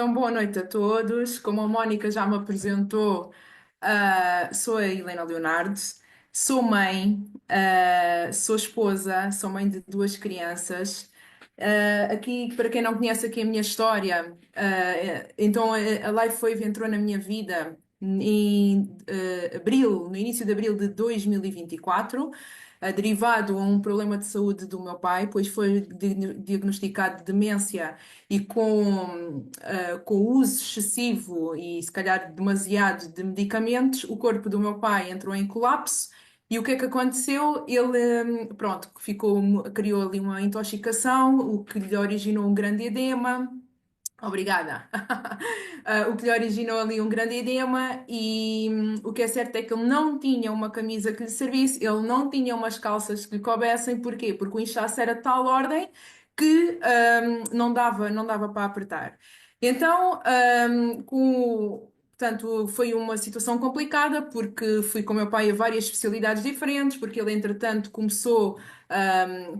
Então, boa noite a todos. Como a Mónica já me apresentou, sou a Helena Leonardo, sou mãe, sou esposa, sou mãe de duas crianças. Aqui, para quem não conhece aqui a minha história, então a LifeWave entrou na minha vida em abril, no início de abril de 2024, derivado a um problema de saúde do meu pai, pois foi diagnosticado de demência e com o uso excessivo e se calhar demasiado de medicamentos, o corpo do meu pai entrou em colapso. E o que é que aconteceu? Ele, pronto, criou ali uma intoxicação, o que lhe originou um grande edema. Obrigada. O que lhe originou ali um grande edema e o que é certo é que ele não tinha uma camisa que lhe servisse, ele não tinha umas calças que lhe coubessem. Porquê? Porque o inchaço era de tal ordem que não dava para apertar. Então, portanto, foi uma situação complicada porque fui com o meu pai a várias especialidades diferentes, porque ele, entretanto, começou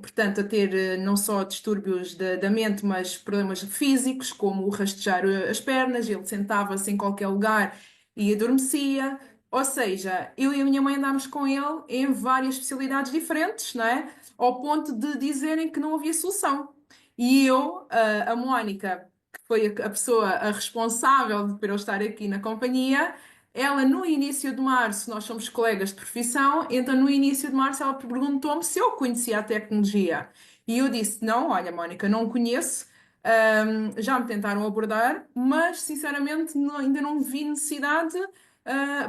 portanto, a ter não só distúrbios da mente, mas problemas físicos, como o rastejar as pernas, ele sentava-se em qualquer lugar e adormecia. Ou seja, eu e a minha mãe andámos com ele em várias especialidades diferentes, não é? Ao ponto de dizerem que não havia solução. E eu, a Mónica, que foi a pessoa a responsável por eu estar aqui na companhia, ela, no início de março, nós somos colegas de profissão, então no início de março ela perguntou-me se eu conhecia a tecnologia. E eu disse: Não, olha, Mónica, não conheço. Já me tentaram abordar, mas sinceramente ainda não vi necessidade,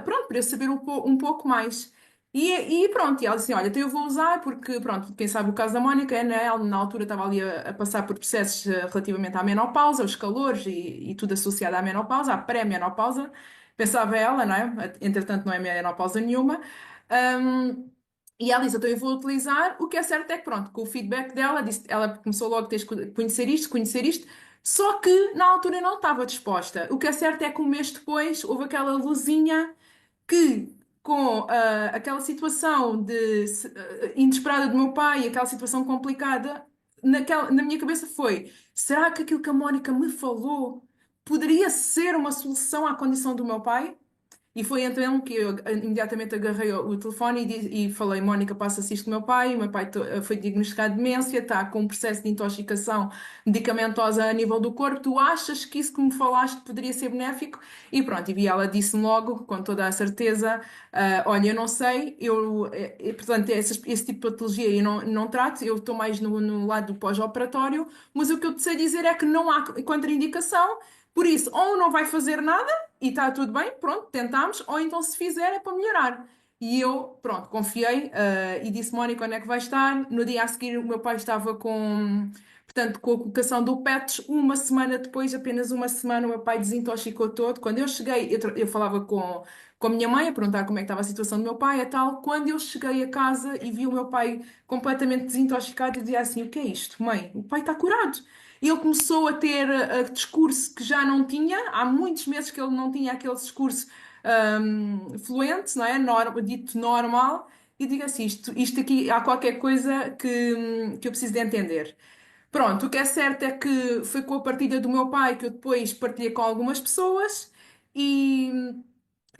pronto, para eu saber um pouco mais. E pronto, e ela disse assim: Olha, então eu vou usar porque, pronto, quem sabe o caso da Mónica, né? Ela na altura estava ali a passar por processos relativamente à menopausa, os calores e tudo associado à menopausa, à pré-menopausa. Pensava ela, não é? Entretanto, não é menopausa nenhuma. Um, e ela disse: Então eu vou utilizar. O que é certo é que, pronto, com o feedback dela, ela começou logo a ter que conhecer isto, conhecer isto. Só que na altura eu não estava disposta. O que é certo é que um mês depois houve aquela luzinha que, com aquela situação inesperada do meu pai, aquela situação complicada, na minha cabeça foi: será que aquilo que a Mónica me falou poderia ser uma solução à condição do meu pai? E foi então que eu imediatamente agarrei o telefone e falei: Mónica, passa-se isto com o meu pai foi diagnosticado de demência, está com um processo de intoxicação medicamentosa a nível do corpo, tu achas que isso que me falaste poderia ser benéfico? E pronto, e ela disse-me logo, com toda a certeza: Olha, eu não sei, portanto, esse tipo de patologia eu não trato, eu estou mais no lado do pós-operatório, mas o que eu te sei dizer é que não há contraindicação, por isso, ou não vai fazer nada e está tudo bem, pronto, tentámos, ou então se fizer é para melhorar. E eu, pronto, confiei, e disse: Mónica, onde é que vai estar? No dia a seguir, o meu pai estava portanto, com a colocação do PETs. Uma semana depois, apenas uma semana, o meu pai desintoxicou todo. Quando eu cheguei, eu falava com a minha mãe a perguntar como é que estava a situação do meu pai e tal. Quando eu cheguei a casa e vi o meu pai completamente desintoxicado, eu dizia assim: O que é isto, mãe? O pai está curado. E ele começou a ter discurso que já não tinha, há muitos meses que ele não tinha aquele discurso fluente, não é? Dito normal, e digo assim: isto aqui há qualquer coisa que eu preciso de entender. Pronto, o que é certo é que foi com a partilha do meu pai que eu depois partilhei com algumas pessoas e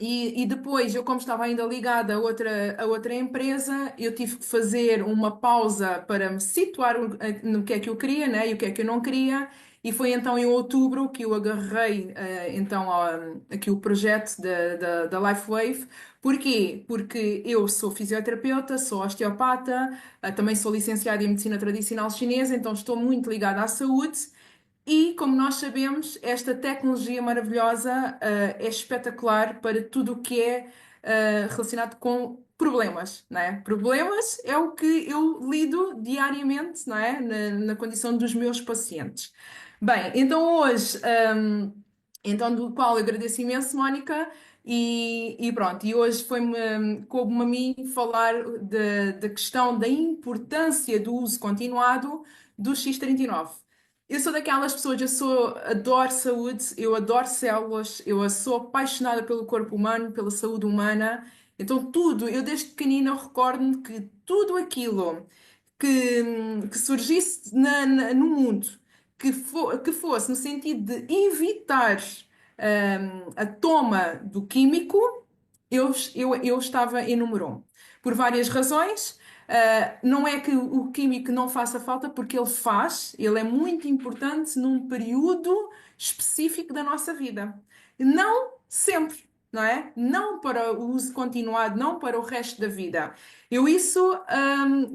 e depois, eu como estava ainda ligada a outra empresa, eu tive que fazer uma pausa para me situar no que é que eu queria, né, e o que é que eu não queria. E foi então em outubro que eu agarrei então aqui o projeto da LifeWave. Porquê? Porque eu sou fisioterapeuta, sou osteopata, também sou licenciada em medicina tradicional chinesa, então estou muito ligada à saúde. E, como nós sabemos, esta tecnologia maravilhosa, é espetacular para tudo o que é, relacionado com problemas, não é? Problemas é o que eu lido diariamente, não é? Na condição dos meus pacientes. Bem, então hoje, então do qual eu agradeço imenso, Mónica, e pronto, e hoje coube-me a mim falar da questão da importância do uso continuado do X39. Eu sou daquelas pessoas, adoro saúde, eu adoro células, eu sou apaixonada pelo corpo humano, pela saúde humana. Então, tudo, eu desde pequenina eu recordo-me que tudo aquilo que surgisse no mundo, que fosse no sentido de evitar a toma do químico, eu estava em número um. Por várias razões. Não é que o químico não faça falta, porque ele faz, ele é muito importante num período específico da nossa vida. Não sempre, não é? Não para o uso continuado, não para o resto da vida. Eu isso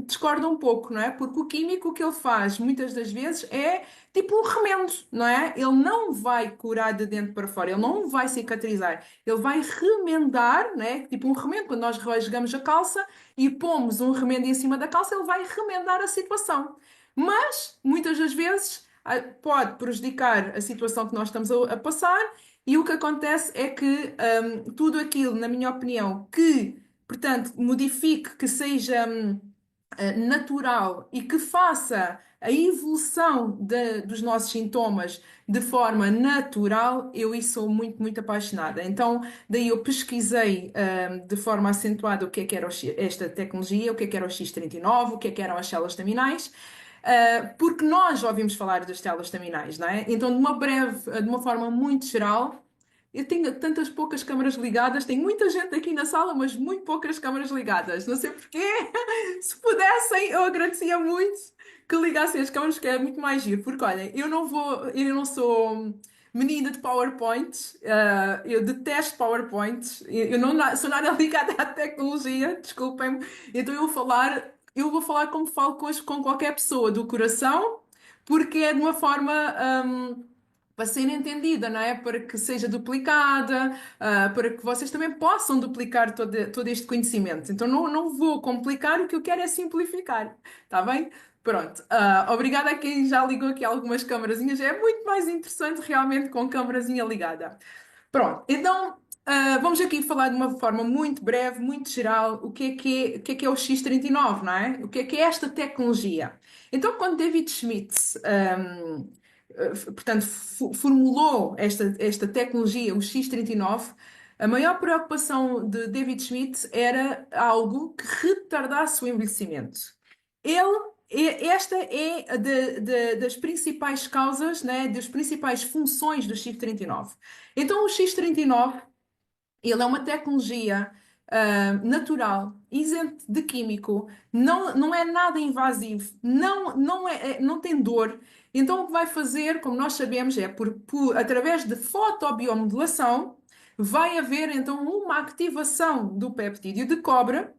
discordo um pouco, não é? Porque o químico o que ele faz muitas das vezes é tipo um remendo, não é? Ele não vai curar de dentro para fora, ele não vai cicatrizar, ele vai remendar, né? Tipo um remendo, quando nós rasgamos a calça e pomos um remendo em cima da calça, ele vai remendar a situação. Mas, muitas das vezes, pode prejudicar a situação que nós estamos a passar, e o que acontece é que tudo aquilo, na minha opinião, que, portanto, modifique, que seja natural e que faça a evolução dos nossos sintomas de forma natural, eu isso sou muito, muito apaixonada. Então, daí eu pesquisei de forma acentuada o que era esta tecnologia, o que era o X39, o que eram as células staminais. Porque nós já ouvimos falar das células staminais, não é? Então, de uma forma muito geral, eu tenho tantas poucas câmaras ligadas, tem muita gente aqui na sala, mas muito poucas câmaras ligadas. Não sei porquê. Se pudessem, eu agradecia muito que ligassem as câmaras, que é muito mais giro. Porque, olha, eu não sou menina de PowerPoint, eu detesto PowerPoint, eu não sou nada ligada à tecnologia, desculpem-me. Então eu vou falar como falo com qualquer pessoa, do coração, porque é de uma forma. Para ser entendida, não é? Para que seja duplicada, para que vocês também possam duplicar todo este conhecimento. Então, não vou complicar, o que eu quero é simplificar, está bem? Pronto. Obrigada a quem já ligou aqui algumas câmarazinhas. É muito mais interessante realmente com câmarazinha ligada. Pronto, então vamos aqui falar de uma forma muito breve, muito geral, o que é o X39, não é? O que é esta tecnologia? Então, quando David Schmidt, portanto, formulou esta tecnologia, o X39, a maior preocupação de David Schmidt era algo que retardasse o envelhecimento. Esta é das principais causas, né, das principais funções do X39. Então, o X39, ele é uma tecnologia natural, isento de químico, não é nada invasivo, não tem dor. Então, o que vai fazer, como nós sabemos, é através de fotobiomodulação, vai haver então uma ativação do peptídeo de cobre,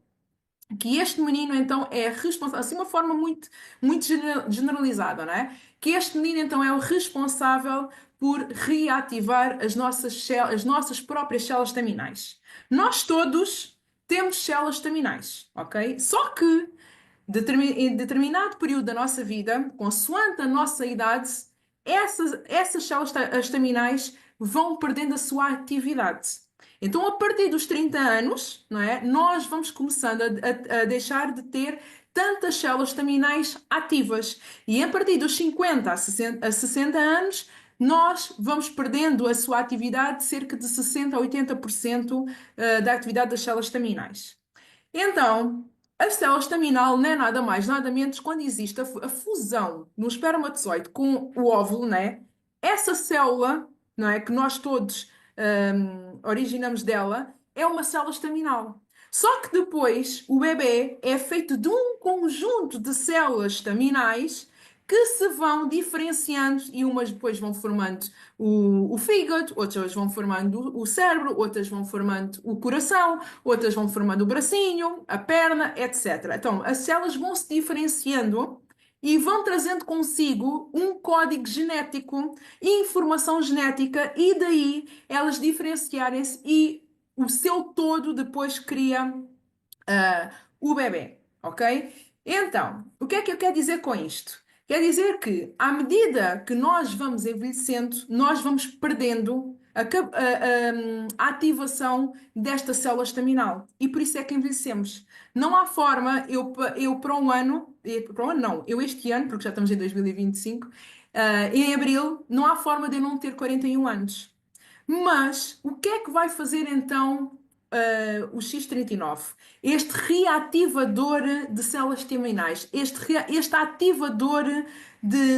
que este menino então é responsável, assim, uma forma muito, muito generalizada, não é? Que este menino então é o responsável por reativar as nossas próprias células staminais. Nós todos temos células staminais, ok? Só que em determinado período da nossa vida, consoante a nossa idade, essas células staminais vão perdendo a sua atividade. Então, a partir dos 30 anos, não é, nós vamos começando a deixar de ter tantas células staminais ativas. E a partir dos 50 a 60 anos, nós vamos perdendo a sua atividade de cerca de 60 a 80% da atividade das células staminais. Então, a célula estaminal não é nada mais, nada menos quando existe a fusão no espermatozoide com o óvulo, né? Essa célula, não é, que nós todos originamos dela, é uma célula estaminal. Só que depois o bebê é feito de um conjunto de células estaminais que se vão diferenciando e umas depois vão formando o fígado, outras vão formando o cérebro, outras vão formando o coração, outras vão formando o bracinho, a perna, etc. Então, as células vão se diferenciando e vão trazendo consigo um código genético e informação genética, e daí elas diferenciarem-se e o seu todo depois cria o bebê, ok? Então, o que é que eu quero dizer com isto? Quer dizer que, à medida que nós vamos envelhecendo, nós vamos perdendo a ativação desta célula estaminal. E por isso é que envelhecemos. Não há forma, eu para um ano não, eu este ano, porque já estamos em 2025, em abril, não há forma de eu não ter 41 anos. Mas o que é que vai fazer então? o X39, este reativador de células terminais, este ativador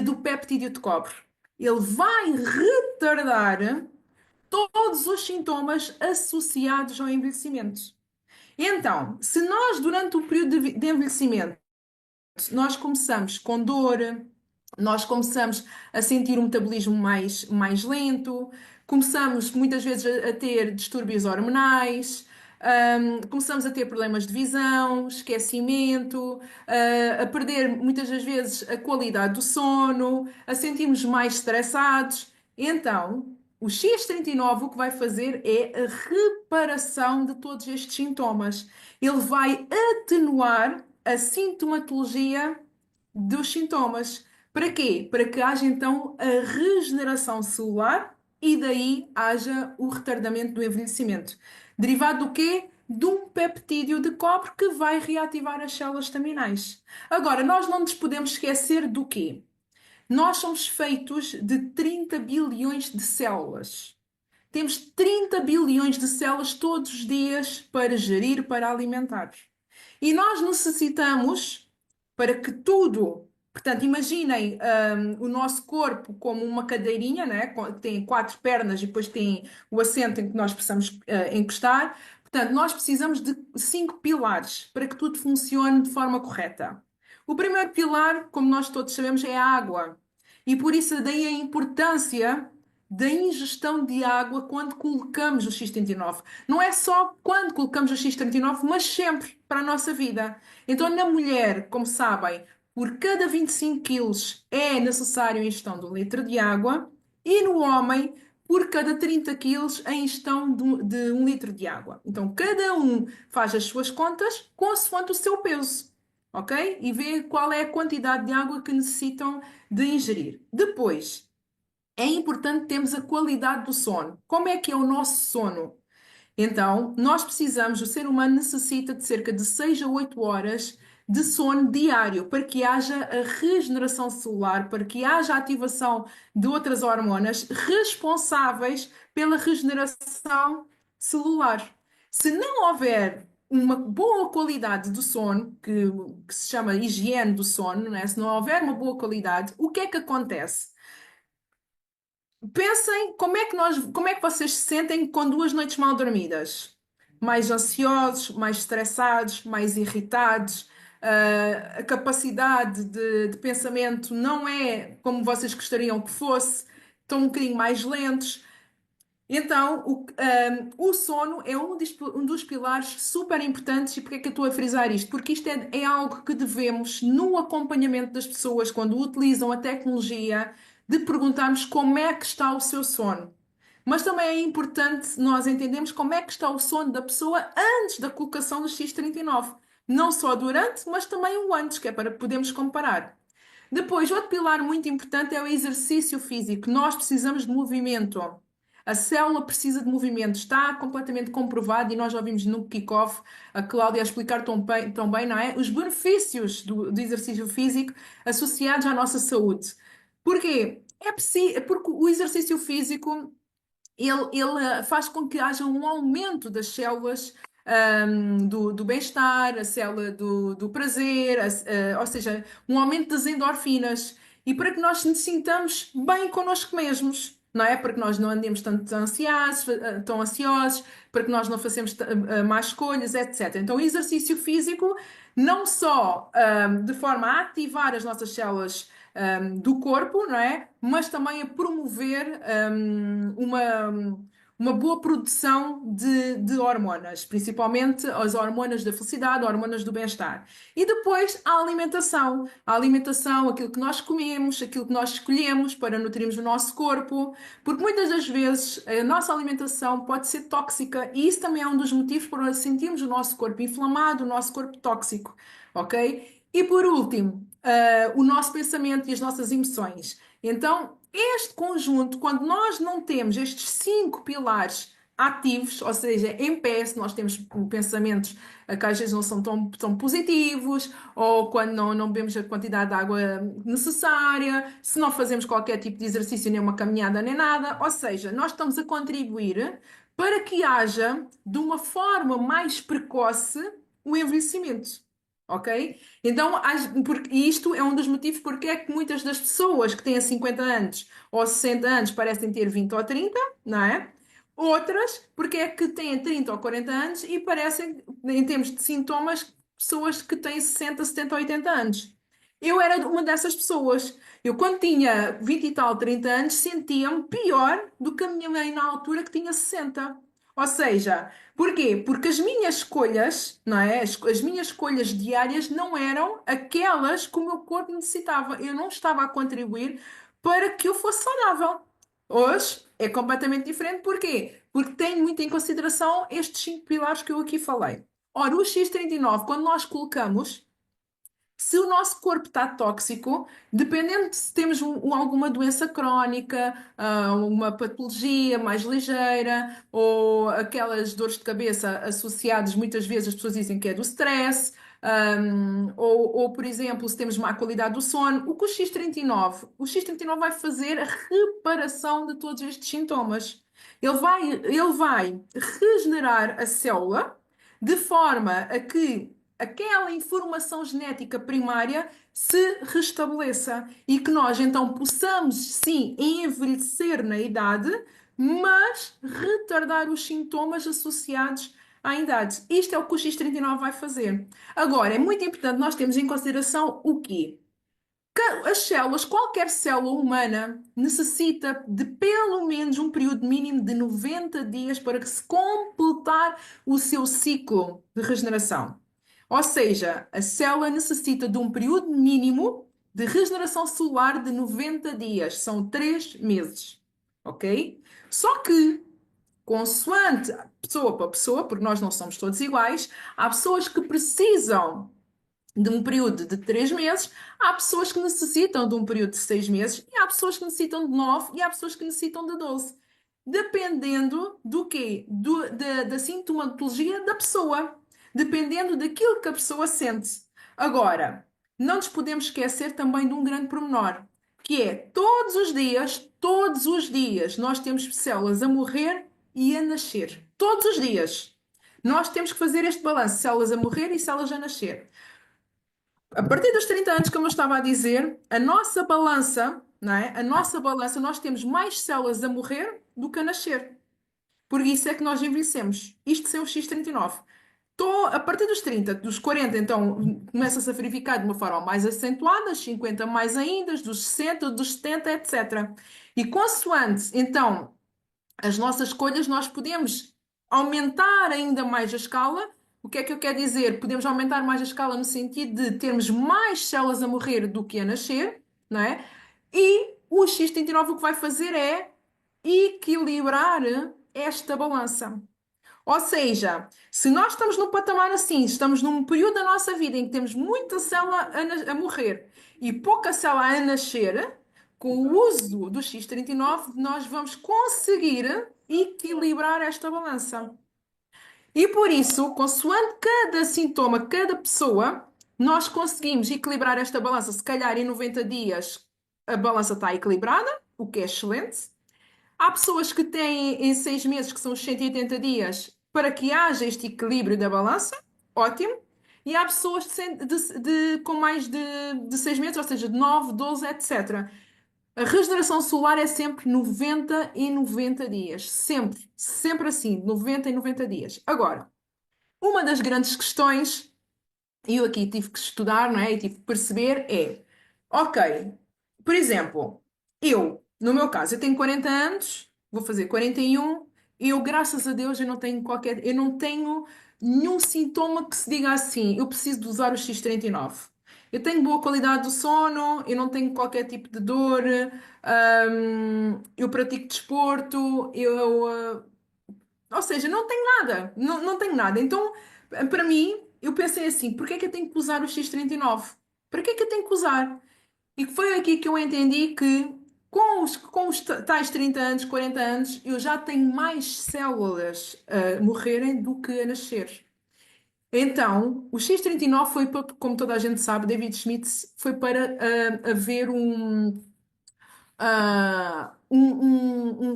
do peptídeo de cobre, ele vai retardar todos os sintomas associados ao envelhecimento. Então, se nós, durante o período de envelhecimento, nós começamos com dor, nós começamos a sentir um metabolismo mais lento, começamos muitas vezes a ter distúrbios hormonais, começamos a ter problemas de visão, esquecimento, a perder muitas das vezes a qualidade do sono, a sentirmos mais estressados. Então, o X39 o que vai fazer é a reparação de todos estes sintomas. Ele vai atenuar a sintomatologia dos sintomas. Para quê? Para que haja então a regeneração celular e daí haja o retardamento do envelhecimento. Derivado do quê? De um peptídeo de cobre que vai reativar as células staminais. Agora, nós não nos podemos esquecer do quê? Nós somos feitos de 30 bilhões de células. Temos 30 bilhões de células todos os dias para gerir, para alimentar. E nós necessitamos, para que tudo. Portanto, imaginem o nosso corpo como uma cadeirinha, né? Que tem quatro pernas e depois tem o assento em que nós precisamos encostar. Portanto, nós precisamos de cinco pilares para que tudo funcione de forma correta. O primeiro pilar, como nós todos sabemos, é a água. E por isso daí a importância da ingestão de água quando colocamos o X39. Não é só quando colocamos o X39, mas sempre para a nossa vida. Então, na mulher, como sabem, por cada 25 quilos é necessário a ingestão de 1 litro de água e no homem, por cada 30 quilos, a ingestão de 1 litro de água. Então, cada um faz as suas contas consoante o seu peso, ok? E vê qual é a quantidade de água que necessitam de ingerir. Depois, é importante termos a qualidade do sono. Como é que é o nosso sono? Então, nós precisamos, o ser humano necessita de cerca de 6 a 8 horas de sono diário para que haja a regeneração celular, para que haja a ativação de outras hormonas responsáveis pela regeneração celular. Se não houver uma boa qualidade do sono, que se chama higiene do sono, né? Se não houver uma boa qualidade, o que é que acontece? Pensem como é que vocês se sentem com 2 noites mal dormidas? Mais ansiosos, mais estressados, mais irritados, a capacidade de pensamento não é como vocês gostariam que fosse, estão um bocadinho mais lentos. Então, o sono é um dos pilares super importantes. E porque é que eu estou a frisar isto? Porque isto é algo que devemos, no acompanhamento das pessoas, quando utilizam a tecnologia, de perguntarmos como é que está o seu sono. Mas também é importante nós entendermos como é que está o sono da pessoa antes da colocação do X39. Não só durante, mas também o antes, que é para podermos comparar. Depois, outro pilar muito importante é o exercício físico. Nós precisamos de movimento. A célula precisa de movimento. Está completamente comprovado e nós já vimos no kick-off a Cláudia a explicar tão bem, não é? Os benefícios do exercício físico associados à nossa saúde. Porquê? Porque o exercício físico ele faz com que haja um aumento das células do bem-estar, a célula do prazer, ou seja, um aumento das endorfinas e para que nós nos sintamos bem connosco mesmos. Não é? Para que nós não andemos tanto tão ansiosos, para que nós não façamos más escolhas, etc. Então, o exercício físico, não só de forma a ativar as nossas células do corpo, não é? Mas também a promover uma boa produção de hormonas, principalmente as hormonas da felicidade, hormonas do bem-estar. E depois a alimentação. A alimentação, aquilo que nós comemos, aquilo que nós escolhemos para nutrirmos o nosso corpo, porque muitas das vezes a nossa alimentação pode ser tóxica e isso também é um dos motivos para sentirmos o nosso corpo inflamado, o nosso corpo tóxico, ok? E por último, o nosso pensamento e as nossas emoções. Então, este conjunto, quando nós não temos estes 5 pilares ativos, ou seja, em pé, se nós temos pensamentos que às vezes não são tão positivos, ou quando não bebemos a quantidade de água necessária, se não fazemos qualquer tipo de exercício, nem uma caminhada, nem nada, ou seja, nós estamos a contribuir para que haja, de uma forma mais precoce, o envelhecimento. Ok? Então, e isto é um dos motivos porque é que muitas das pessoas que têm 50 anos ou 60 anos parecem ter 20 ou 30, não é? Outras, porque é que têm 30 ou 40 anos e parecem, em termos de sintomas, pessoas que têm 60, 70 ou 80 anos. Eu era uma dessas pessoas. Eu, quando tinha 20 e tal, 30 anos, sentia-me pior do que a minha mãe na altura que tinha 60. Ou seja, porquê? Porque as minhas escolhas, não é? As minhas escolhas diárias não eram aquelas que o meu corpo necessitava. Eu não estava a contribuir para que eu fosse saudável. Hoje é completamente diferente. Porquê? Porque tenho muito em consideração estes 5 pilares que eu aqui falei. Ora, o X39, quando nós colocamos, se o nosso corpo está tóxico, dependendo de se temos alguma doença crónica, uma patologia mais ligeira, ou aquelas dores de cabeça associadas, muitas vezes as pessoas dizem que é do stress, ou, por exemplo, se temos má qualidade do sono, o X39 vai fazer a reparação de todos estes sintomas. Ele vai regenerar a célula de forma a que aquela informação genética primária se restabeleça e que nós então possamos sim envelhecer na idade, mas retardar os sintomas associados à idade. Isto é o que o X39 vai fazer. Agora, é muito importante nós termos em consideração o quê? As células, qualquer célula humana necessita de pelo menos um período mínimo de 90 dias para que se completar o seu ciclo de regeneração. Ou seja, a célula necessita de um período mínimo de regeneração celular de 90 dias. São 3 meses. Ok? Só que, consoante pessoa para pessoa, porque nós não somos todos iguais, há pessoas que precisam de um período de 3 meses, há pessoas que necessitam de um período de 6 meses, e há pessoas que necessitam de 9, e há pessoas que necessitam de 12. Dependendo do quê? Da sintomatologia da pessoa. Dependendo daquilo que a pessoa sente. Agora, não nos podemos esquecer também de um grande pormenor, que é todos os dias, nós temos células a morrer e a nascer. Todos os dias. Nós temos que fazer este balanço, células a morrer e células a nascer. A partir dos 30 anos, como eu estava a dizer, a nossa balança, não é? A nossa balança, nós temos mais células a morrer do que a nascer. Por isso é que nós envelhecemos. Isto sem o X39. A partir dos 30, dos 40, então, começa-se a verificar de uma forma mais acentuada, 50 mais ainda, dos 60, dos 70, etc. E consoante, então, as nossas escolhas, nós podemos aumentar ainda mais a escala. O que é que eu quero dizer? Podemos aumentar mais a escala no sentido de termos mais células a morrer do que a nascer, não é? E o X39 o que vai fazer é equilibrar esta balança. Ou seja, se nós estamos num patamar assim, estamos num período da nossa vida em que temos muita célula a morrer e pouca célula a nascer, com o uso do X39, nós vamos conseguir equilibrar esta balança. E por isso, consoante cada sintoma, cada pessoa, nós conseguimos equilibrar esta balança. Se calhar em 90 dias a balança está equilibrada, o que é excelente. Há pessoas que têm em 6 meses, que são os 180 dias, para que haja este equilíbrio da balança, ótimo. E há pessoas com mais de 6 meses, ou seja, de 9, 12, etc. A regeneração solar é sempre 90 em 90 dias. Sempre, sempre assim, 90 em 90 dias. Agora, uma das grandes questões, e eu aqui tive que estudar, não é? E tive que perceber é, ok, por exemplo, no meu caso, eu tenho 40 anos, vou fazer 41, e eu, graças a Deus, eu não tenho nenhum sintoma que se diga assim, eu preciso de usar o X39. Eu tenho boa qualidade do sono, eu não tenho qualquer tipo de dor, eu pratico desporto, ou seja, não tenho nada, não tenho nada. Então, para mim, eu pensei assim, porquê é que eu tenho que usar o X39? Para que é que eu tenho que usar? E foi aqui que eu entendi que Com os tais 30 anos, 40 anos, eu já tenho mais células a morrerem do que a nascer. Então, o X39 foi para, como toda a gente sabe, David Smith foi para haver um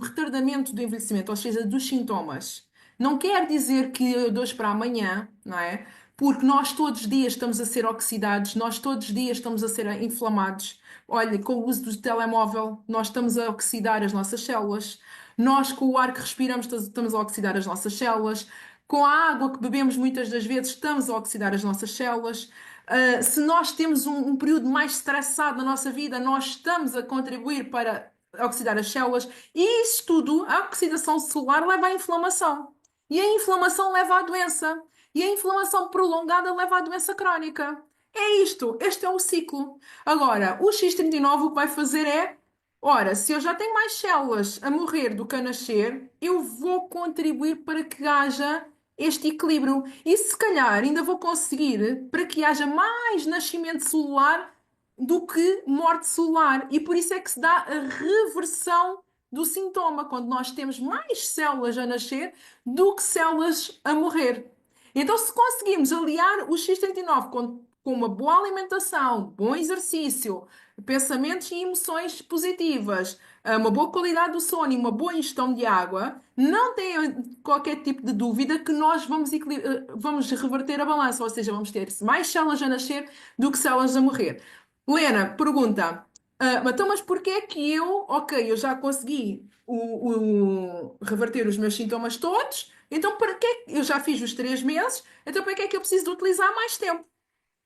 retardamento do envelhecimento, ou seja, dos sintomas. Não quer dizer que de hoje para amanhã, não é? Porque nós todos os dias estamos a ser oxidados, nós todos os dias estamos a ser inflamados. Olha, com o uso do telemóvel, nós estamos a oxidar as nossas células. Nós, com o ar que respiramos, estamos a oxidar as nossas células. Com a água que bebemos muitas das vezes, estamos a oxidar as nossas células. Se nós temos um período mais estressado na nossa vida, nós estamos a contribuir para oxidar as células, e isso tudo, a oxidação celular leva à inflamação. E a inflamação leva à doença. E a inflamação prolongada leva à doença crónica. É isto, este é o ciclo. Agora, o X39 o que vai fazer é, ora, se eu já tenho mais células a morrer do que a nascer, eu vou contribuir para que haja este equilíbrio. E se calhar ainda vou conseguir para que haja mais nascimento celular do que morte celular. E por isso é que se dá a reversão do sintoma, quando nós temos mais células a nascer do que células a morrer. Então, se conseguimos aliar o X39 com uma boa alimentação, bom exercício, pensamentos e emoções positivas, uma boa qualidade do sono e uma boa ingestão de água, não tenha qualquer tipo de dúvida que nós vamos reverter a balança, ou seja, vamos ter mais células a nascer do que células a morrer. Lena, pergunta, então, mas porquê é que ok, eu já consegui reverter os meus sintomas todos, então para que eu já fiz os 3 meses, então para que é que eu preciso de utilizar mais tempo?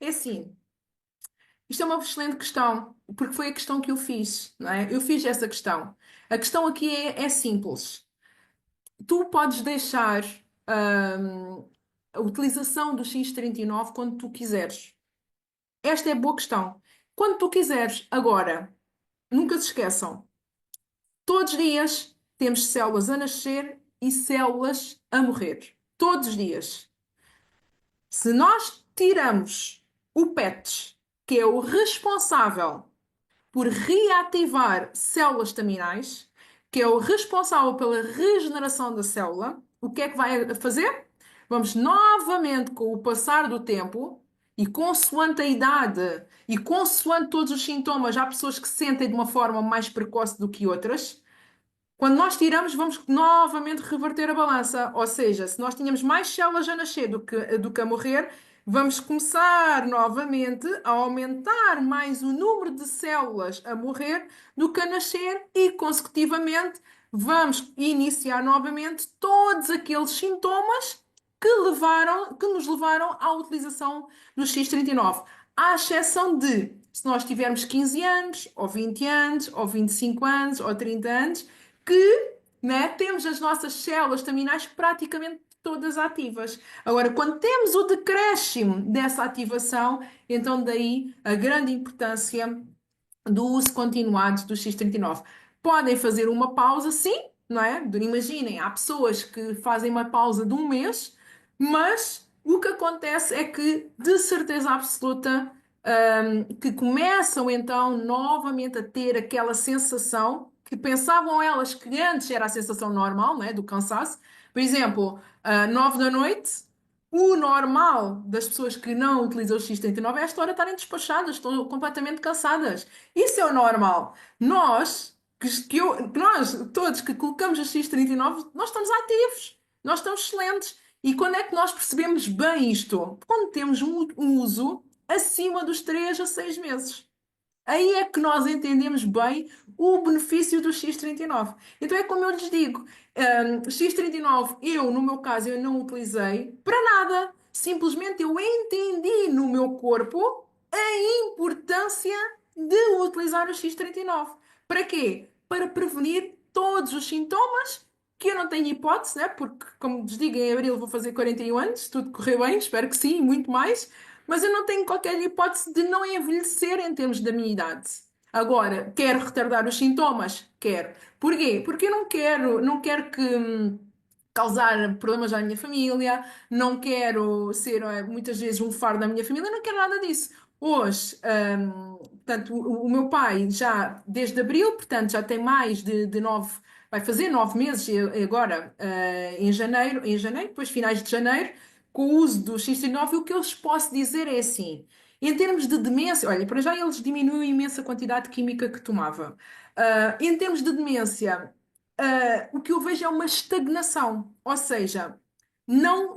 É assim, isto é uma excelente questão, porque foi a questão que eu fiz, não é? Eu fiz essa questão. A questão aqui é simples. Tu podes deixar, a utilização do X39 quando tu quiseres. Esta é a boa questão. Quando tu quiseres. Agora, nunca se esqueçam, todos os dias temos células a nascer e células a morrer. Todos os dias. Se nós tiramos o PET, que é o responsável por reativar células estaminais, que é o responsável pela regeneração da célula, o que é que vai fazer? Vamos novamente, com o passar do tempo, e consoante a idade, e consoante todos os sintomas, há pessoas que sentem de uma forma mais precoce do que outras. Quando nós tiramos, vamos novamente reverter a balança. Ou seja, se nós tínhamos mais células a nascer do que a morrer, vamos começar novamente a aumentar mais o número de células a morrer do que a nascer e, consecutivamente, vamos iniciar novamente todos aqueles sintomas que nos levaram à utilização do X39. À exceção de, se nós tivermos 15 anos, ou 20 anos, ou 25 anos, ou 30 anos, que, né, temos as nossas células staminais praticamente todas ativas. Agora, quando temos o decréscimo dessa ativação, então daí a grande importância do uso continuado do X39. Podem fazer uma pausa, sim, não é? Imaginem, há pessoas que fazem uma pausa de 1 mês, mas o que acontece é que, de certeza absoluta, que começam então novamente a ter aquela sensação que pensavam elas que antes era a sensação normal, não é? Do cansaço. Por exemplo, 9 da noite. O normal das pessoas que não utilizam o X39 é esta hora estarem despachadas, estão completamente cansadas. Isso é o normal. Nós, todos que colocamos o X39, nós estamos ativos, nós estamos excelentes. E quando é que nós percebemos bem isto? Quando temos um uso acima dos 3 a 6 meses. Aí é que nós entendemos bem o benefício do X39. Então é como eu lhes digo, X39, eu, no meu caso, eu não utilizei para nada. Simplesmente eu entendi no meu corpo a importância de utilizar o X39. Para quê? Para prevenir todos os sintomas que eu não tenho hipótese, né? Porque, como vos digo, em abril vou fazer 41 anos, se tudo correr bem, espero que sim, muito mais, mas eu não tenho qualquer hipótese de não envelhecer em termos da minha idade. Agora, quero retardar os sintomas? Quero. Porquê? Porque eu não quero que causar problemas à minha família, não quero ser muitas vezes um fardo da minha família, não quero nada disso. Hoje, portanto, o meu pai já desde abril, portanto, já tem mais de nove, vai fazer 9 meses agora, em janeiro, depois finais de janeiro, com o uso do X39, o que eu lhes posso dizer é assim, em termos de demência, olha, para já eles diminuíram imensa quantidade de química que tomava. Em termos de demência, o que eu vejo é uma estagnação, ou seja, não,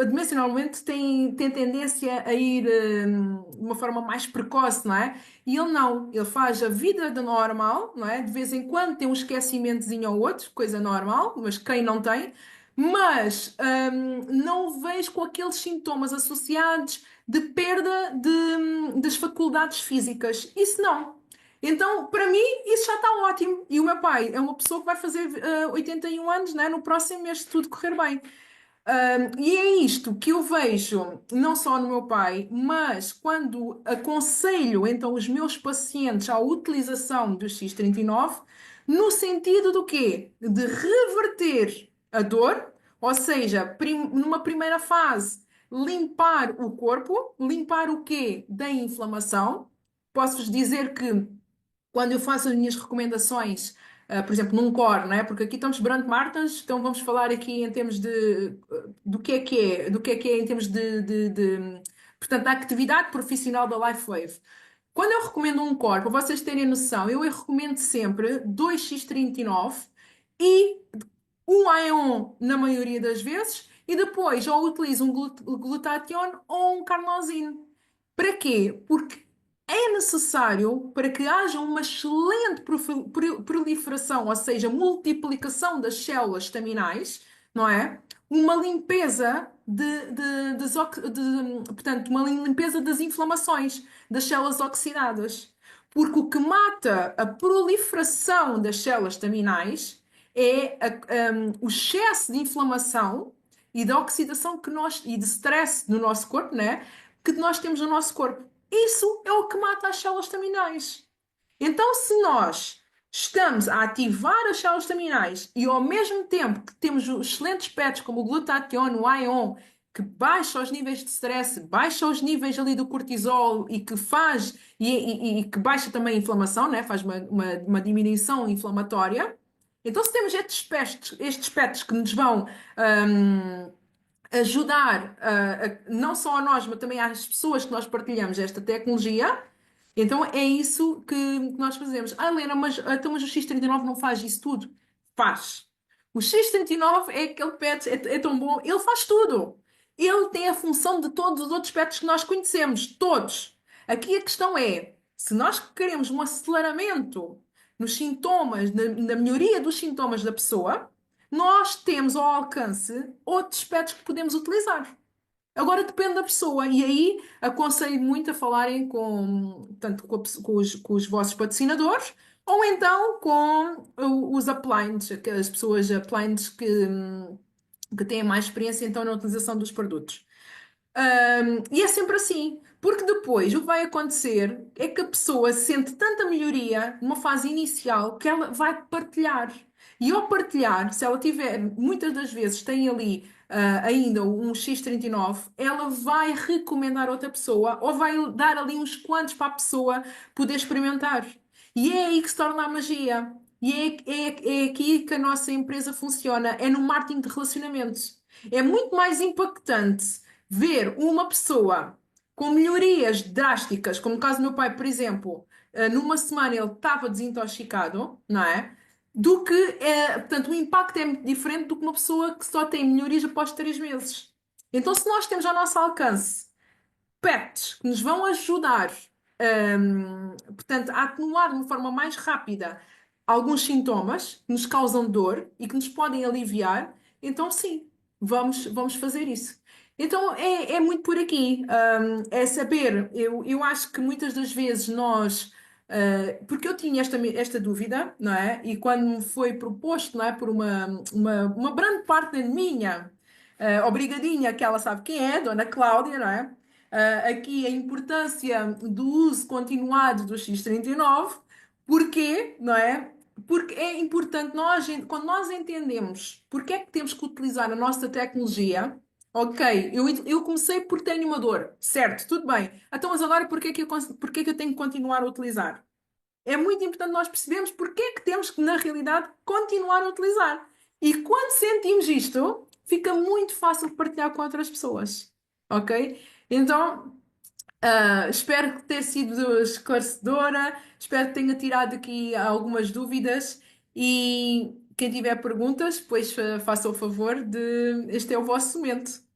a demência normalmente tem tendência a ir de uma forma mais precoce, não é? E ele não, ele faz a vida de normal, não é? De vez em quando tem um esquecimentozinho ou outro, coisa normal, mas quem não tem? Mas não o vejo com aqueles sintomas associados de perda das faculdades físicas. Isso não. Então, para mim, isso já está ótimo. E o meu pai é uma pessoa que vai fazer 81 anos, né? No próximo mês, se tudo correr bem. E é isto que eu vejo, não só no meu pai, mas quando aconselho então os meus pacientes à utilização do X39, no sentido do quê? De reverter a dor, ou seja, numa primeira fase, limpar o corpo, limpar o quê? Da inflamação. Posso-vos dizer que quando eu faço as minhas recomendações, por exemplo, num core, não é? Porque aqui estamos perante Martins, então vamos falar aqui em termos do que é em termos portanto, da atividade profissional da LifeWave. Quando eu recomendo um core, para vocês terem noção, eu recomendo sempre 2x39 e um Ion na maioria das vezes, e depois ou utilizo um glutatión ou um carnosine. Para quê? Porque é necessário para que haja uma excelente proliferação, ou seja, multiplicação das células estaminais, não é? Uma limpeza portanto, uma limpeza das inflamações, das células oxidadas. Porque o que mata a proliferação das células estaminais é o excesso de inflamação e de oxidação e de stress no nosso corpo, né? Que nós temos no nosso corpo. Isso é o que mata as células estaminais. Então, se nós estamos a ativar as células estaminais e ao mesmo tempo que temos excelentes pets como o glutatión, o ion, que baixa os níveis de stress, baixa os níveis ali do cortisol e que faz e que baixa também a inflamação, né? Faz uma diminuição inflamatória. Então, se temos estes pets que nos vão hum, ajudar não só a nós, mas também às pessoas que nós partilhamos esta tecnologia. Então é isso que nós fazemos. Ah, Helena, mas o X39 não faz isso tudo? Faz. O X39 é aquele pet, é tão bom, ele faz tudo. Ele tem a função de todos os outros pets que nós conhecemos, todos. Aqui a questão é, se nós queremos um aceleramento nos sintomas, na melhoria dos sintomas da pessoa, nós temos ao alcance outros aspectos que podemos utilizar. Agora depende da pessoa, e aí aconselho muito a falarem tanto com os vossos patrocinadores, ou então com os uplines, as pessoas uplines que têm mais experiência então na utilização dos produtos. E é sempre assim, porque depois o que vai acontecer é que a pessoa sente tanta melhoria numa fase inicial que ela vai partilhar. E ao partilhar, se ela tiver, muitas das vezes tem ali ainda um X39, ela vai recomendar a outra pessoa ou vai dar ali uns quantos para a pessoa poder experimentar. E é aí que se torna a magia. E é aqui que a nossa empresa funciona, é no marketing de relacionamentos. É muito mais impactante ver uma pessoa com melhorias drásticas, como no caso do meu pai, por exemplo, numa semana ele estava desintoxicado, não é? Do que, portanto, o impacto é muito diferente do que uma pessoa que só tem melhorias após 3 meses. Então, se nós temos ao nosso alcance pets que nos vão ajudar, portanto, a atenuar de uma forma mais rápida alguns sintomas que nos causam dor e que nos podem aliviar, então sim, vamos fazer isso. Então é muito por aqui. É saber, eu acho que muitas das vezes nós. Porque eu tinha esta dúvida, não é? E quando me foi proposto, não é? Por uma grande partner minha, obrigadinha, que ela sabe quem é, Dona Cláudia, não é? Aqui a importância do uso continuado do X39, porquê, não é? Porque é importante quando nós entendemos porque é que temos que utilizar a nossa tecnologia, Ok, eu comecei porque tenho uma dor, certo, tudo bem. Então, mas agora porquê que eu tenho que continuar a utilizar? É muito importante nós percebermos porque é que temos que, na realidade, continuar a utilizar. E quando sentimos isto, fica muito fácil partilhar com outras pessoas. Ok? Então, espero que tenha sido esclarecedora, espero que tenha tirado aqui algumas dúvidas e quem tiver perguntas, pois faça o favor de. Este é o vosso momento.